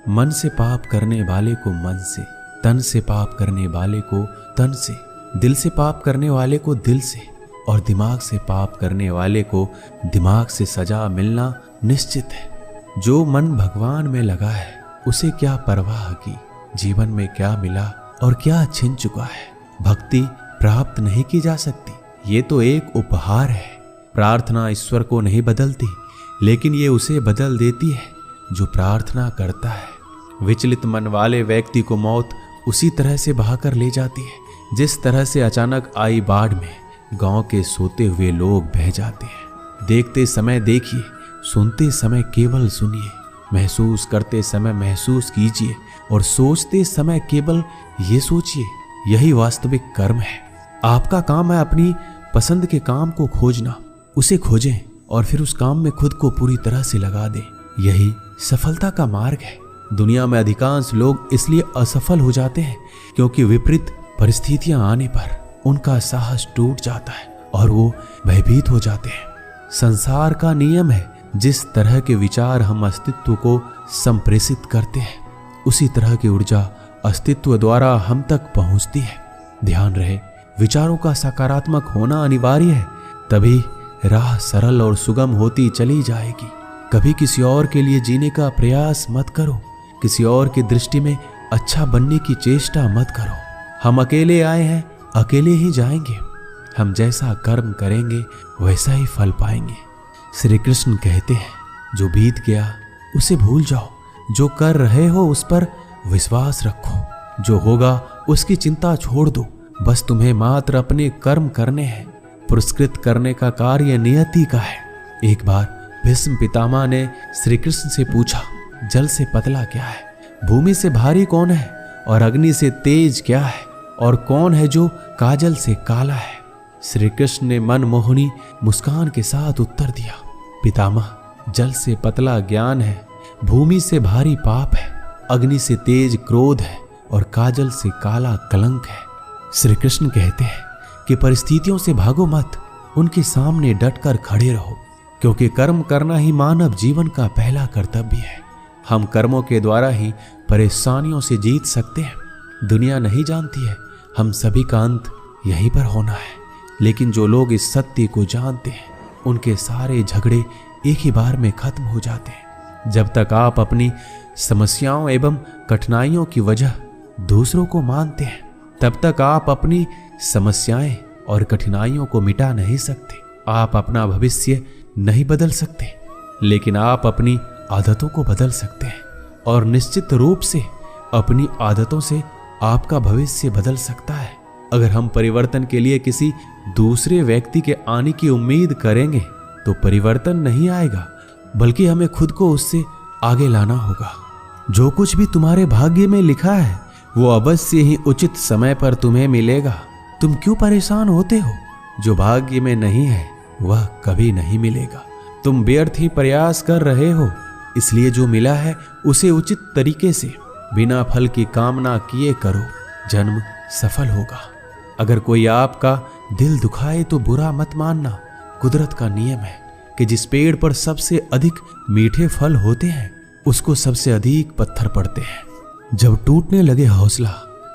मन से पाप करने वाले को मन से, तन से पाप करने वाले को तन से, दिल से पाप करने वाले को दिल से और दिमाग से पाप करने वाले को दिमाग से सजा मिलना निश्चित है। जो मन भगवान में लगा है उसे क्या परवाह की जीवन में क्या मिला और क्या छिन चुका है। भक्ति प्राप्त नहीं की जा सकती, ये तो एक उपहार है। प्रार्थना ईश्वर को नहीं बदलती, लेकिन ये उसे बदल देती है जो प्रार्थना करता है। विचलित मन वाले व्यक्ति को मौत उसी तरह से बहाकर ले जाती है जिस तरह से अचानक आई बाढ़ में गांव के सोते हुए लोग बह जाते हैं। देखते समय देखिए, सुनते समय केवल सुनिए, महसूस करते समय महसूस कीजिए और सोचते समय केवल ये सोचिए, यही वास्तविक कर्म है। आपका काम है अपनी पसंद के काम को खोजना, उसे खोजें और फिर उस काम में खुद को पूरी तरह से लगा दें। यही सफलता का मार्ग है। दुनिया में अधिकांश लोग इसलिए असफल हो जाते हैं क्योंकि विपरीत परिस्थितियां आने पर उनका साहस टूट जाता है और वो भयभीत हो जाते हैं। संसार का नियम है, जिस तरह के विचार हम अस्तित्व को संप्रेषित करते हैं उसी तरह की ऊर्जा अस्तित्व द्वारा हम तक पहुंचती है। ध्यान रहे, विचारों का सकारात्मक होना अनिवार्य है, तभी राह सरल और सुगम होती चली जाएगी। कभी किसी और के लिए जीने का प्रयास मत करो, किसी और की दृष्टि में अच्छा बनने की चेष्टा मत करो। हम अकेले आए हैं, अकेले ही जाएंगे। हम जैसा कर्म करेंगे वैसा ही फल पाएंगे। श्री कृष्ण कहते हैं, जो बीत गया उसे भूल जाओ, जो कर रहे हो उस पर विश्वास रखो, जो होगा उसकी चिंता छोड़ दो। बस तुम्हें मात्र अपने कर्म करने हैं। पुरस्कृत करने का कार्य नियति का है। एक बार भीष्म पितामह ने श्री कृष्ण से पूछा, जल से पतला क्या है, भूमि से भारी कौन है और अग्नि से तेज क्या है, और कौन है जो काजल से काला है। श्री कृष्ण ने मनमोहनी मुस्कान के साथ उत्तर दिया, पितामह, जल से पतला ज्ञान है, भूमि से भारी पाप है, अग्नि से तेज क्रोध है और काजल से काला कलंक है। श्री कृष्ण कहते हैं कि परिस्थितियों से भागो मत, उनके सामने डटकर खड़े रहो, क्योंकि कर्म करना ही मानव जीवन का पहला कर्तव्य है। हम कर्मों के द्वारा ही परेशानियों से जीत सकते हैं। दुनिया नहीं जानती है हम सभी का अंत यहीं पर होना है, लेकिन जो लोग इस सत्य को जानते हैं उनके सारे झगड़े एक ही बार में खत्म हो जाते हैं। जब तक आप अपनी समस्याओं एवं कठिनाइयों की वजह दूसरों को मानते हैं, तब तक आप अपनी समस्याएं और कठिनाइयों को मिटा नहीं सकते। आप अपना भविष्य नहीं बदल सकते, लेकिन आप अपनी आदतों को बदल सकते हैं, और निश्चित रूप से अपनी आदतों से आपका भविष्य बदल सकता है। अगर हम परिवर्तन के लिए किसी दूसरे व्यक्ति के आने की उम्मीद करेंगे तो परिवर्तन नहीं आएगा, बल्कि हमें खुद को उससे आगे लाना होगा। जो कुछ भी तुम्हारे भाग्य में लिखा है वो अवश्य ही उचित समय पर तुम्हें मिलेगा। तुम क्यों परेशान होते हो? जो भाग्य में नहीं है वह कभी नहीं मिलेगा। तुम व्यर्थ ही प्रयास कर रहे हो, इसलिए जो मिला है उसे उचित तरीके से बिना फल की कामना किए करो, जन्म सफल होगा। अगर कोई आपका दिल दुखाए तो बुरा मत मानना। कुदरत का नियम है कि जिस पेड़ पर सबसे अधिक मीठे फल होते हैं उसको सबसे अधिक पत्थर पड़ते हैं। जब टूटने लगे हौसला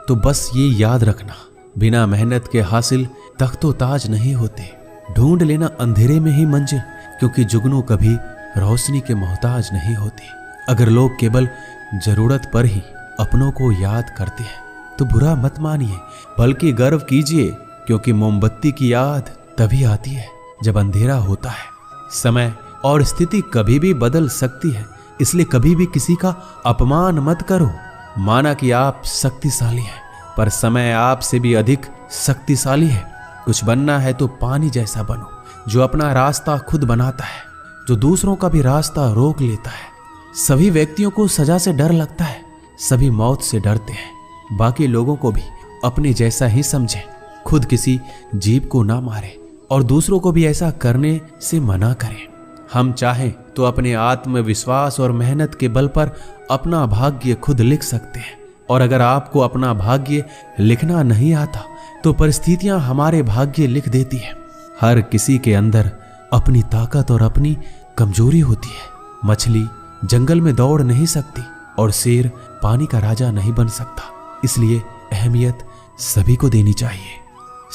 तो बस ये याद रखना, बिना मेहनत के हासिल तख्तो ताज नहीं होते। ढूंढ लेना अंधेरे में ही मंजिल, क्योंकि जुगनू कभी रोशनी के मोहताज नहीं होती। अगर लोग केवल जरूरत पर ही अपनों को याद करते हैं तो बुरा मत मानिए, बल्कि गर्व कीजिए, क्योंकि मोमबत्ती की याद तभी आती है जब अंधेरा होता है। समय और स्थिति कभी भी बदल सकती है, इसलिए कभी भी किसी का अपमान मत करो। माना कि आप शक्तिशाली हैं, पर समय आपसे भी अधिक शक्तिशाली है। कुछ बनना है तो पानी जैसा बनो, जो अपना रास्ता खुद बनाता है, जो दूसरों का भी रास्ता रोक लेता है। सभी व्यक्तियों को सजा से डर लगता है, सभी मौत से डरते हैं। बाकी लोगों को भी अपने जैसा ही समझें। खुद किसी जीव को ना मारे और दूसरों को भी ऐसा करने से मना करें। हम चाहें तो अपने आत्मविश्वास और मेहनत के बल पर अपना भाग्य खुद लिख सकते हैं। और अगर आपको अपना भाग्य लिखना नहीं आता तो परिस्थितियां हमारे भाग्य लिख देती हैं। हर किसी के अंदर अपनी ताकत और अपनी कमजोरी होती है। मछली जंगल में दौड़ नहीं सकती, और शेर पानी का राजा नहीं बन सकता, इसलिए अहमियत सभी को देनी चाहिए।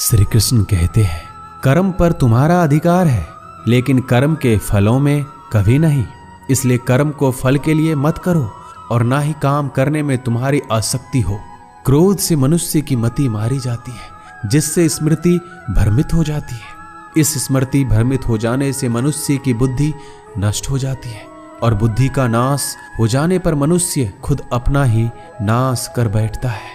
श्री कृष्ण कहते हैं, कर्म पर तुम्हारा अधिकार है, लेकिन कर्म के फलों में कभी नहीं। इसलिए कर्म को फल के लिए मत करो और ना ही काम करने में तुम्हारी आसक्ति हो। क्रोध से मनुष्य की मति मारी जाती है, जिससे स्मृति भ्रमित हो जाती है। इस स्मृति भ्रमित हो जाने से मनुष्य की बुद्धि नष्ट हो जाती है, और बुद्धि का नाश हो जाने पर मनुष्य खुद अपना ही नाश कर बैठता है।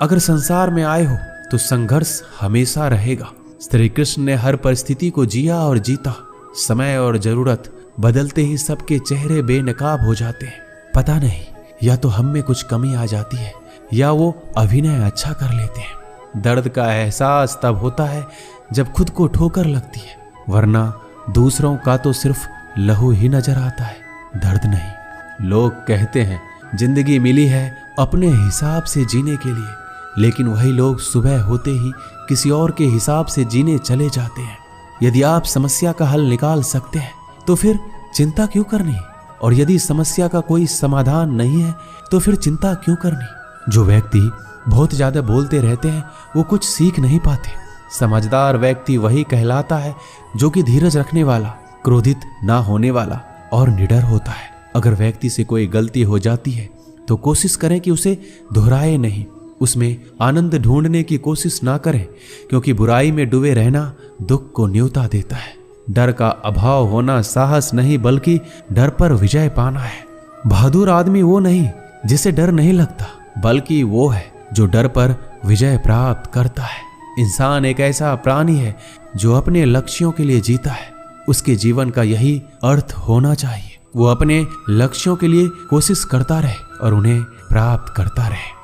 अगर संसार में आए हो तो संघर्ष हमेशा रहेगा। श्री कृष्ण ने हर परिस्थिति को जिया और जीता। समय और जरूरत बदलते ही सबके चेहरे बेनकाब हो जाते हैं। पता नहीं, या तो हम में कुछ कमी आ जाती है या वो अभिनय अच्छा कर लेते हैं। दर्द का एहसास तब होता है जब खुद को ठोकर लगती है, वरना दूसरों का तो सिर्फ लहू ही नजर आता है, दर्द नहीं। लोग कहते हैं जिंदगी मिली है अपने हिसाब से जीने के लिए, लेकिन वही लोग सुबह होते ही किसी और के हिसाब से जीने चले जाते हैं। यदि आप समस्या का हल निकाल सकते हैं तो फिर चिंता क्यों करनी, और यदि समस्या का कोई समाधान नहीं है तो फिर चिंता क्यों करनी। जो व्यक्ति बहुत ज्यादा बोलते रहते हैं वो कुछ सीख नहीं पाते। समझदार व्यक्ति वही कहलाता है जो कि धीरज रखने वाला, क्रोधित ना होने वाला और निडर होता है। अगर व्यक्ति से कोई गलती हो जाती है तो कोशिश करें कि उसे दोहराए नहीं, उसमें आनंद ढूंढने की कोशिश ना करें, क्योंकि बुराई में डूबे रहना दुख को न्योता देता है। डर का अभाव होना साहस नहीं बल्कि डर पर विजय पाना है। बहादुर आदमी वो नहीं जिसे डर नहीं लगता, बल्कि वो है जो डर पर विजय प्राप्त करता है। इंसान एक ऐसा प्राणी है जो अपने लक्ष्यों के लिए जीता है। उसके जीवन का यही अर्थ होना चाहिए। वो अपने लक्ष्यों के लिए कोशिश करता रहे और उन्हें प्राप्त करता रहे।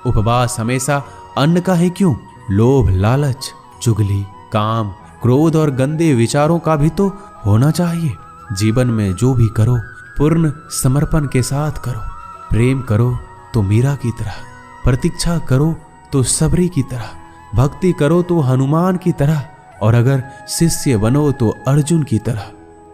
उपवास हमेशा अन्न का ही क्यों, लोभ, लालच, चुगली, काम, क्रोध और गंदे विचारों का भी तो होना चाहिए। जीवन में जो भी करो पूर्ण समर्पण के साथ करो। प्रेम करो तो मीरा की तरह, प्रतीक्षा करो तो सबरी की तरह, भक्ति करो तो हनुमान की तरह, और अगर शिष्य बनो तो अर्जुन की तरह।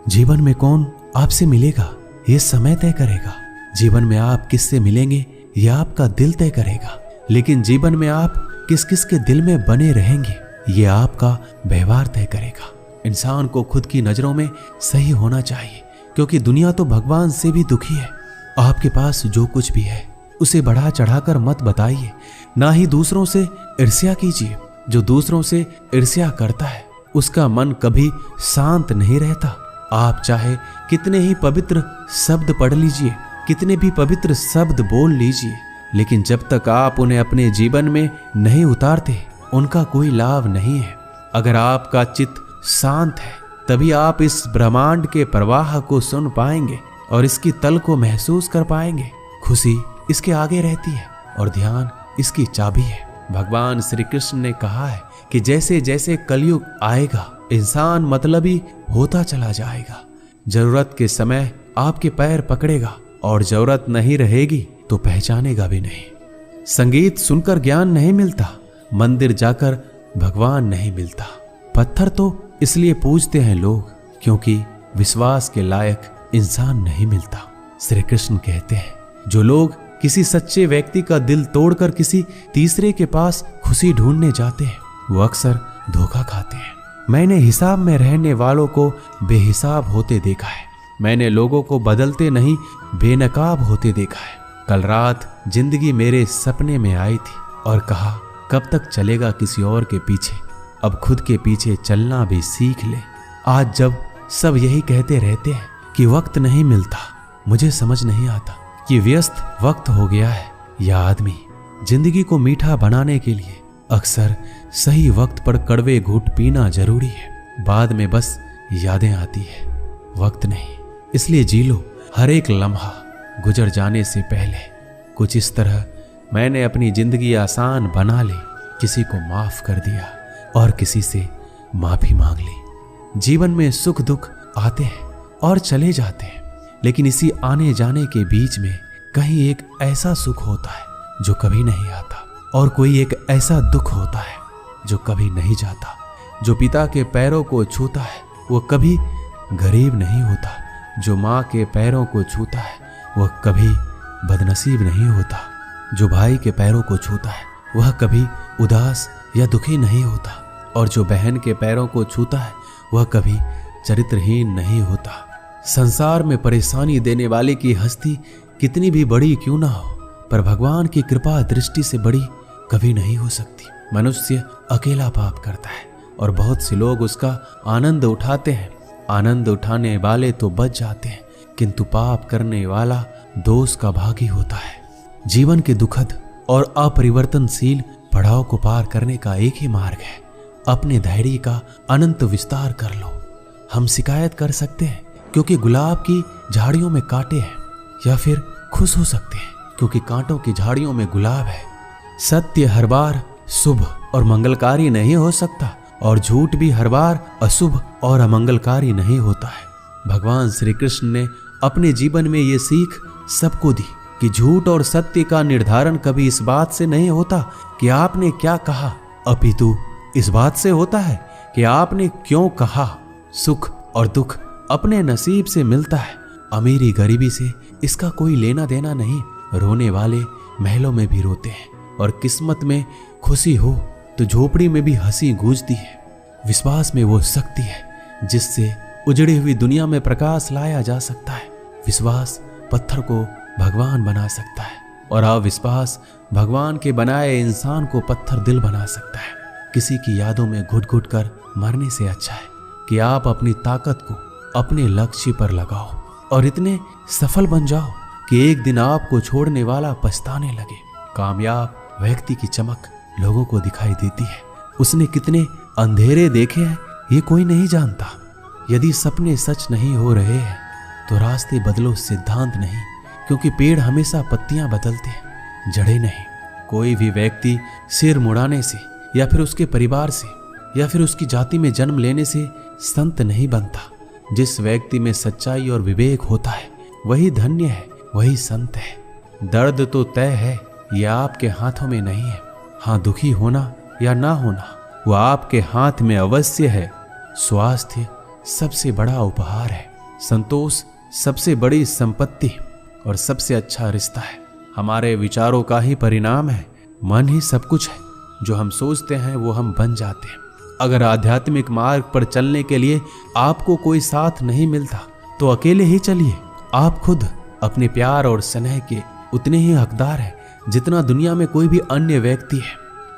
जीवन में कौन आपसे मिलेगा ये समय तय करेगा। जीवन में आप किससे मिलेंगे ये आपका दिल तय करेगा। लेकिन जीवन में आप किस किस के दिल में बने रहेंगे ये आपका व्यवहार तय करेगा। इंसान को खुद की नजरों में सही होना चाहिए, क्योंकि दुनिया तो भगवान से भी दुखी है। आपके पास जो कुछ भी है उसे बढ़ा चढ़ाकर मत बताइए, ना ही दूसरों से ईर्ष्या कीजिए। जो दूसरों से ईर्ष्या करता है उसका मन कभी शांत नहीं रहता। आप चाहे कितने ही पवित्र शब्द पढ़ लीजिए, कितने भी पवित्र शब्द बोल लीजिए, लेकिन जब तक आप उन्हें अपने जीवन में नहीं उतारते उनका कोई लाभ नहीं है। अगर आपका चित्त शांत है तभी आप इस ब्रह्मांड के प्रवाह को सुन पाएंगे और इसकी तल को महसूस कर पाएंगे। खुशी इसके आगे रहती है और ध्यान इसकी चाबी है। भगवान श्री कृष्ण ने कहा है कि जैसे जैसे कलयुग आएगा इंसान मतलबी होता चला जाएगा। जरूरत के समय आपके पैर पकड़ेगा और जरूरत नहीं रहेगी तो पहचानेगा भी नहीं। संगीत सुनकर ज्ञान नहीं मिलता, मंदिर जाकर भगवान नहीं मिलता। पत्थर तो इसलिए पूजते हैं लोग क्योंकि विश्वास के लायक इंसान नहीं मिलता। श्री कृष्ण कहते हैं जो लोग किसी सच्चे व्यक्ति का दिल तोड़कर किसी तीसरे के पास खुशी ढूंढने जाते हैं वो अक्सर धोखा खाते हैं। मैंने हिसाब में रहने वालों को बेहिसाब होते देखा है। मैंने लोगों को बदलते नहीं बेनकाब होते देखा है। कल रात जिंदगी मेरे सपने में आई थी और कहा कब तक चलेगा किसी और के पीछे, अब खुद के पीछे चलना भी सीख ले। आज जब सब यही कहते रहते हैं कि वक्त नहीं मिलता, मुझे समझ नहीं आता कि व्यस्त वक्त हो गया है या आदमी जिंदगी को मीठा बनाने के लिए अक्सर सही वक्त पर कड़वे घूंट पीना जरूरी है। बाद में बस यादें आती है, वक्त नहीं। इसलिए जी लो हर एक लम्हा गुजर जाने से पहले। कुछ इस तरह मैंने अपनी जिंदगी आसान बना ली, किसी को माफ कर दिया और किसी से माफी मांग ली। जीवन में सुख दुख आते हैं और चले जाते हैं, लेकिन इसी आने जाने के बीच में कहीं एक ऐसा सुख होता है जो कभी नहीं आता और कोई एक ऐसा दुख होता है जो कभी नहीं जाता। जो पिता के पैरों को छूता है वो कभी गरीब नहीं होता, जो माँ के पैरों को छूता है वह कभी बदनसीब नहीं होता। जो भाई के पैरों को छूता है वह कभी उदास या दुखी नहीं होता, और जो बहन के पैरों को छूता है वह कभी चरित्रहीन नहीं होता। संसार में परेशानी देने वाले की हस्ती कितनी भी बड़ी क्यों ना हो, पर भगवान की कृपा दृष्टि से बड़ी कभी नहीं हो सकती। मनुष्य अकेला पाप करता है और बहुत से लोग उसका आनंद उठाते हैं। आनंद उठाने वाले तो बच जाते हैं, किंतु पाप करने वाला दोष का भागी होता है। जीवन के दुखद और अपरिवर्तनशील पड़ाव को पार करने का एक ही मार्ग है, अपने धैर्य का अनंत विस्तार कर लो। हम शिकायत कर सकते हैं क्योंकि गुलाब की झाड़ियों में कांटे हैं, या फिर खुश हो सकते हैं क्योंकि कांटों की झाड़ियों में गुलाब है। सत्य हर बार शुभ और मंगलकारी नहीं हो सकता, और झूठ भी हर बार अशुभ और अमंगलकारी नहीं होता है। भगवान श्री कृष्ण ने अपने जीवन में ये सीख सबको दी कि झूठ और सत्य का निर्धारण कभी इस बात से नहीं होता कि आपने क्या कहा, अपितु इस बात से होता है कि आपने क्यों कहा। सुख और दुख अपने नसीब से मिलता है, अमीरी गरीबी से इसका कोई लेना देना नहीं। रोने वाले महलों में भी रोते हैं, और किस्मत में खुशी हो तो झोपड़ी में भी हंसी गूंजती है। विश्वास में वो शक्ति है जिससे उजड़ी हुई दुनिया में प्रकाश लाया जा सकता है। विश्वास पत्थर को भगवान बना सकता है, और अविश्वास भगवान के बनाए इंसान को पत्थर दिल बना सकता है। किसी की यादों में घुट घुट कर मरने से अच्छा है कि आप अपनी ताकत को अपने लक्ष्य पर लगाओ और इतने सफल बन जाओ कि एक दिन आपको छोड़ने वाला पछताने लगे। कामयाब व्यक्ति की चमक लोगों को दिखाई देती है। उसने कितने अंधेरे देखे हैं ये कोई नहीं जानता। यदि सपने सच नहीं हो रहे हैं तो रास्ते बदलो, सिद्धांत नहीं, क्योंकि पेड़ हमेशा पत्तियां बदलते हैं, जड़ें नहीं। कोई भी व्यक्ति सिर मुड़ाने से या फिर उसके परिवार से या फिर उसकी जाति में जन्म लेने से संत नहीं बनता। जिस व्यक्ति में सच्चाई और विवेक होता है वही धन्य है, वही संत है। दर्द तो तय है, यह आपके हाथों में नहीं है। हाँ, दुखी होना या ना होना वह आपके हाथ में अवश्य है। स्वास्थ्य सबसे बड़ा उपहार है, संतोष सबसे बड़ी संपत्ति और सबसे अच्छा रिश्ता है। हमारे विचारों का ही परिणाम है। मन ही सब कुछ है, जो हम सोचते हैं वो हम बन जाते हैं। अगर आध्यात्मिक मार्ग पर चलने के लिए आपको कोई साथ नहीं मिलता तो अकेले ही चलिए। आप खुद अपने प्यार और स्नेह के उतने ही हकदार हैं जितना दुनिया में कोई भी अन्य व्यक्ति है।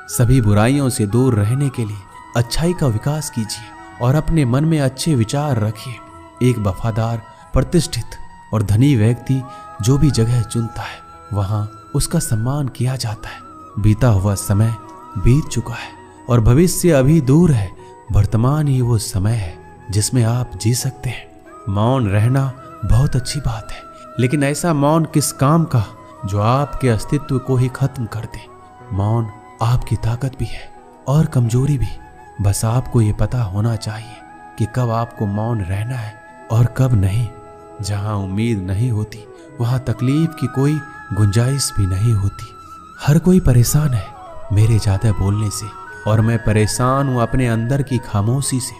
सभी बुराइयों से दूर रहने के लिए अच्छाई का विकास कीजिए और अपने मन में अच्छे विचार रखिए। एक वफादार, प्रतिष्ठित और धनी व्यक्ति जो भी जगह चुनता है वहां उसका सम्मान किया जाता है। बीता हुआ समय बीत चुका है और भविष्य अभी दूर है। वर्तमान ही वो समय है जिसमें आप जी सकते हैं। मौन रहना बहुत अच्छी बात है, लेकिन ऐसा मौन किस काम का जो आपके अस्तित्व को ही खत्म कर दे। मौन आपकी ताकत भी है और कमजोरी भी। बस आपको ये पता होना चाहिए कि कब आपको मौन रहना है और कब नहीं। जहां उम्मीद नहीं होती वहां तकलीफ की कोई गुंजाइश भी नहीं होती। हर कोई परेशान है मेरे ज्यादा बोलने से, और मैं परेशान हूं अपने अंदर की खामोशी से।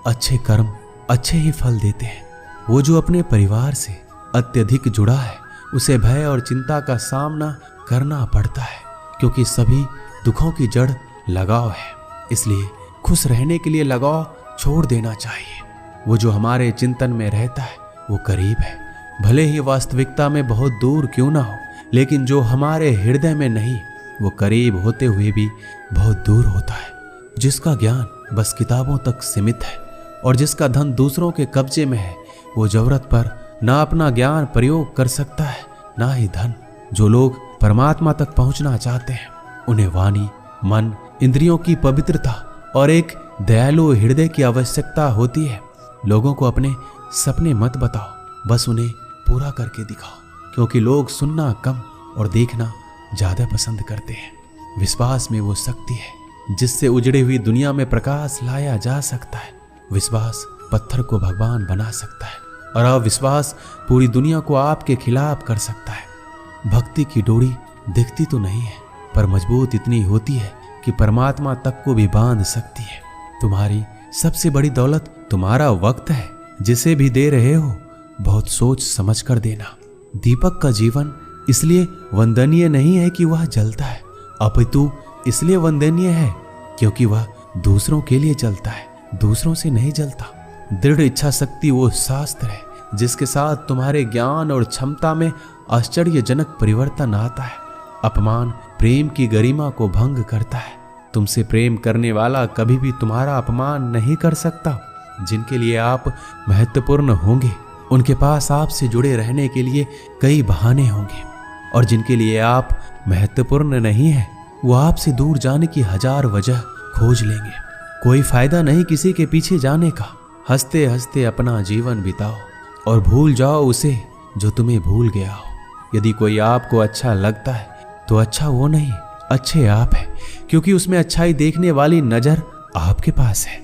अच्छे कर्म अच्छे ही फल देते हैं। वो जो अपने परिवार से अत्यधिक जुड़ा है उसे भय और चिंता का सामना करना पड़ता है, क्योंकि सभी दुखों की जड़ लगाव है। इसलिए खुश रहने के लिए लगाव छोड़ देना चाहिए। वो जो हमारे चिंतन में रहता है वो करीब है, भले ही वास्तविकता में बहुत दूर क्यों ना हो, लेकिन जो हमारे हृदय में नहीं वो करीब होते हुए भी बहुत दूर होता है। जिसका ज्ञान बस किताबों तक सीमित है और जिसका धन दूसरों के कब्जे में है, वो जरूरत पर ना अपना ज्ञान प्रयोग कर सकता है ना ही धन। जो लोग परमात्मा तक पहुंचना चाहते हैं उन्हें वाणी, मन, इंद्रियों की पवित्रता और एक दयालु हृदय की आवश्यकता होती है। लोगों को अपने सपने मत बताओ, बस उन्हें पूरा करके दिखाओ, क्योंकि लोग सुनना कम और देखना ज्यादा पसंद करते हैं। विश्वास में वो शक्ति है जिससे उजड़ी हुई दुनिया में प्रकाश लाया जा सकता है। विश्वास पत्थर को भगवान बना सकता है और अविश्वास पूरी दुनिया को आपके खिलाफ कर सकता है। भक्ति की डोरी दिखती तो नहीं है, पर मजबूत इतनी होती है कि परमात्मा तक को भी बांध सकती है। तुम्हारी सबसे बड़ी दौलत तुम्हारा वक्त है। जिसे भी दे रहे हो बहुत सोच समझ कर देना। दीपक का जीवन इसलिए वंदनीय नहीं है कि वह जलता है, अपितु इसलिए वंदनीय है क्योंकि वह दूसरों के लिए जलता है, दूसरों से नहीं जलता। दृढ़ इच्छा शक्ति वो शास्त्र है जिसके साथ तुम्हारे ज्ञान और क्षमता में आश्चर्यजनक परिवर्तन आता है। अपमान प्रेम की गरिमा को भंग करता है। तुमसे प्रेम करने वाला कभी भी तुम्हारा अपमान नहीं कर सकता। जिनके लिए आप महत्वपूर्ण होंगे उनके पास आपसे जुड़े रहने के लिए कई बहाने होंगे, और जिनके लिए आप महत्वपूर्ण नहीं हैं वो आपसे दूर जाने की 1000 वजह खोज लेंगे। कोई फायदा नहीं किसी के पीछे जाने का। हंसते हंसते अपना जीवन बिताओ और भूल जाओ उसे जो तुम्हें भूल गया हो। यदि कोई आपको अच्छा लगता है तो अच्छा वो नहीं, अच्छे आप हैं, क्योंकि उसमें अच्छाई देखने वाली नजर आपके पास है।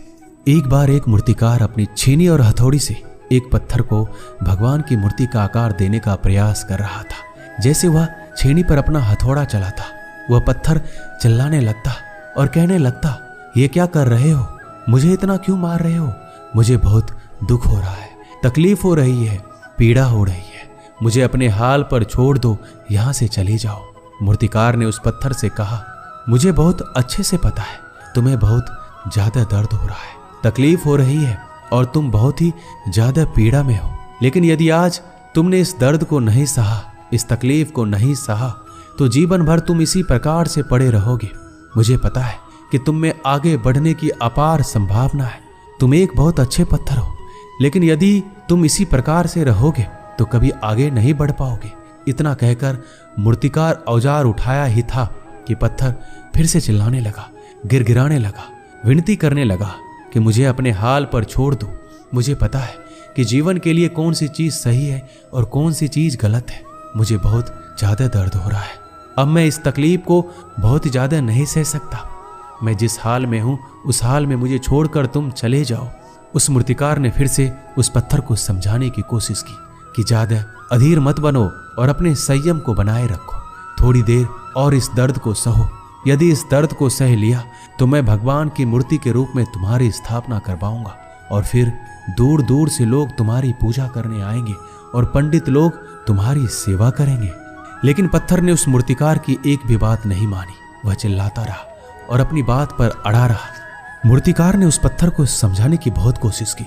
एक बार एक मूर्तिकार अपनी छेनी और हथौड़ी से एक पत्थर को भगवान की मूर्ति का आकार देने का प्रयास कर रहा था। जैसे वह छेनी पर अपना हथौड़ा चलाता, वह पत्थर चिल्लाने लगता और कहने लगता, ये क्या कर रहे हो? मुझे इतना क्यों मार रहे हो? मुझे बहुत दुख हो रहा है, तकलीफ हो रही है, पीड़ा हो रही है। मुझे अपने हाल पर छोड़ दो, यहाँ से चले जाओ। मूर्तिकार ने उस पत्थर से कहा, मुझे बहुत अच्छे से पता है तुम्हें बहुत ज्यादा दर्द हो रहा है, तकलीफ हो रही है और तुम बहुत ही ज्यादा पीड़ा में हो। लेकिन यदि आज तुमने इस दर्द को नहीं सहा, इस तकलीफ को नहीं सहा, तो जीवन भर तुम इसी प्रकार से पड़े रहोगे। मुझे पता है कि तुम में आगे बढ़ने की अपार संभावना है। तुम एक बहुत अच्छे पत्थर हो, लेकिन यदि तुम इसी प्रकार से रहोगे तो कभी आगे नहीं बढ़ पाओगे। इतना कहकर मूर्तिकार औजार उठाया ही था कि पत्थर फिर से चिल्लाने लगा, गिड़गिड़ाने लगा, विनती करने लगा कि मुझे अपने हाल पर छोड़ दो। मुझे पता है कि जीवन के लिए कौन सी चीज सही है और कौन सी चीज गलत है। मुझे बहुत ज्यादा दर्द हो रहा है। अब मैं इस तकलीफ को बहुत ज्यादा नहीं सह सकता। मैं जिस हाल में हूं उस हाल में मुझे छोड़कर तुम चले जाओ। उस मूर्तिकार ने फिर से उस पत्थर को समझाने की कोशिश की कि ज्यादा अधीर मत बनो और अपने संयम को बनाए रखो। थोड़ी देर और इस दर्द को सहो। यदि इस दर्द को सह लिया तो मैं भगवान की मूर्ति के रूप में तुम्हारी स्थापना करवाऊंगा, और फिर दूर दूर से लोग तुम्हारी पूजा करने आएंगे और पंडित लोग तुम्हारी सेवा करेंगे। लेकिन पत्थर ने उस मूर्तिकार की एक भी बात नहीं मानी। वह चिल्लाता रहा और अपनी बात पर अड़ा रहा। मूर्तिकार ने उस पत्थर को समझाने की बहुत कोशिश की,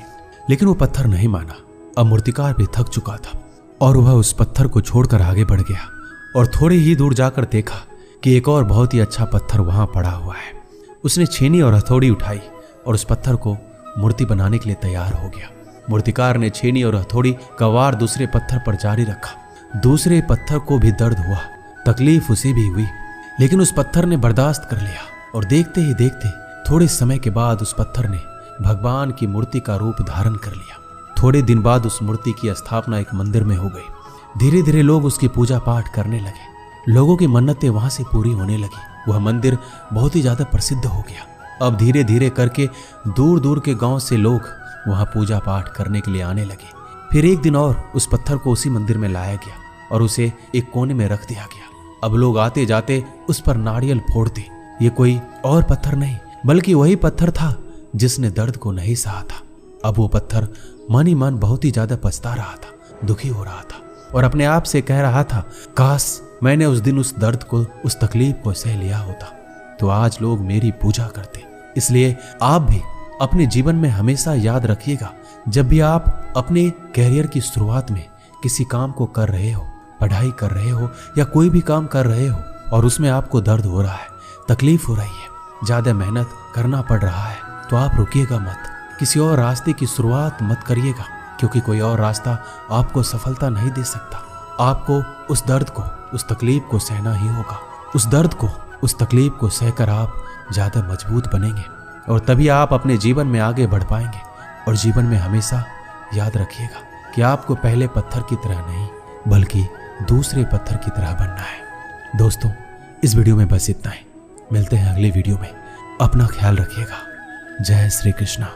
लेकिन वो पत्थर नहीं माना। अब मूर्तिकार भी थक चुका था और वह उस पत्थर को छोड़कर आगे बढ़ गया और थोड़ी ही दूर जाकर देखा कि एक और बहुत ही अच्छा पत्थर वहां पड़ा हुआ है। उसने छेनी और हथौड़ी उठाई और उस पत्थर को मूर्ति बनाने के लिए तैयार हो गया। मूर्तिकार ने छेनी और हथौड़ी का वार दूसरे पत्थर पर जारी रखा। दूसरे पत्थर को भी दर्द हुआ, तकलीफ उसे भी हुई, लेकिन उस पत्थर ने बर्दाश्त कर लिया। और देखते ही देखते थोड़े समय के बाद उस पत्थर ने भगवान की मूर्ति का रूप धारण कर लिया। थोड़े दिन बाद उस मूर्ति की स्थापना एक मंदिर में हो गई। धीरे धीरे लोग उसकी पूजा पाठ करने लगे। लोगों की मन्नतें वहां से पूरी होने लगी। वह मंदिर बहुत ही ज्यादा प्रसिद्ध हो गया। अब धीरे धीरे करके दूर दूर के गांव से लोग वहां पूजा पाठ करने के लिए आने लगे। फिर एक दिन और उस पत्थर को उसी मंदिर में लाया गया और उसे एक कोने में रख दिया गया। अब लोग आते जाते उस पर नारियल फोड़ते। ये कोई और पत्थर नहीं बल्कि वही पत्थर था जिसने दर्द को नहीं सहा था। अब वो पत्थर मन ही मन बहुत ही ज्यादा पछता रहा था, दुखी हो रहा था और अपने आप से कह रहा था, काश मैंने उस दिन उस दर्द को, उस तकलीफ को सह लिया होता तो आज लोग मेरी पूजा करते। इसलिए आप भी अपने जीवन में हमेशा याद रखिएगा, जब भी आप अपने कैरियर की शुरुआत में किसी काम को कर रहे हो, पढ़ाई कर रहे हो या कोई भी काम कर रहे हो और उसमें आपको दर्द हो रहा है, तकलीफ हो रही है, ज्यादा मेहनत करना पड़ रहा है, तो आप रुकिएगा मत। किसी और रास्ते की शुरुआत मत करिएगा, क्योंकि कोई और रास्ता आपको सफलता नहीं दे सकता। आपको उस दर्द को, उस तकलीफ को सहना ही होगा। उस दर्द को, उस तकलीफ को सहकर आप ज्यादा मजबूत बनेंगे और तभी आप अपने जीवन में आगे बढ़ पाएंगे। और जीवन में हमेशा याद रखिएगा कि आपको पहले पत्थर की तरह नहीं बल्कि दूसरे पत्थर की तरह बनना है। दोस्तों, इस वीडियो में बस इतना ही। मिलते हैं अगले वीडियो में। अपना ख्याल रखिएगा। जय श्री कृष्णा।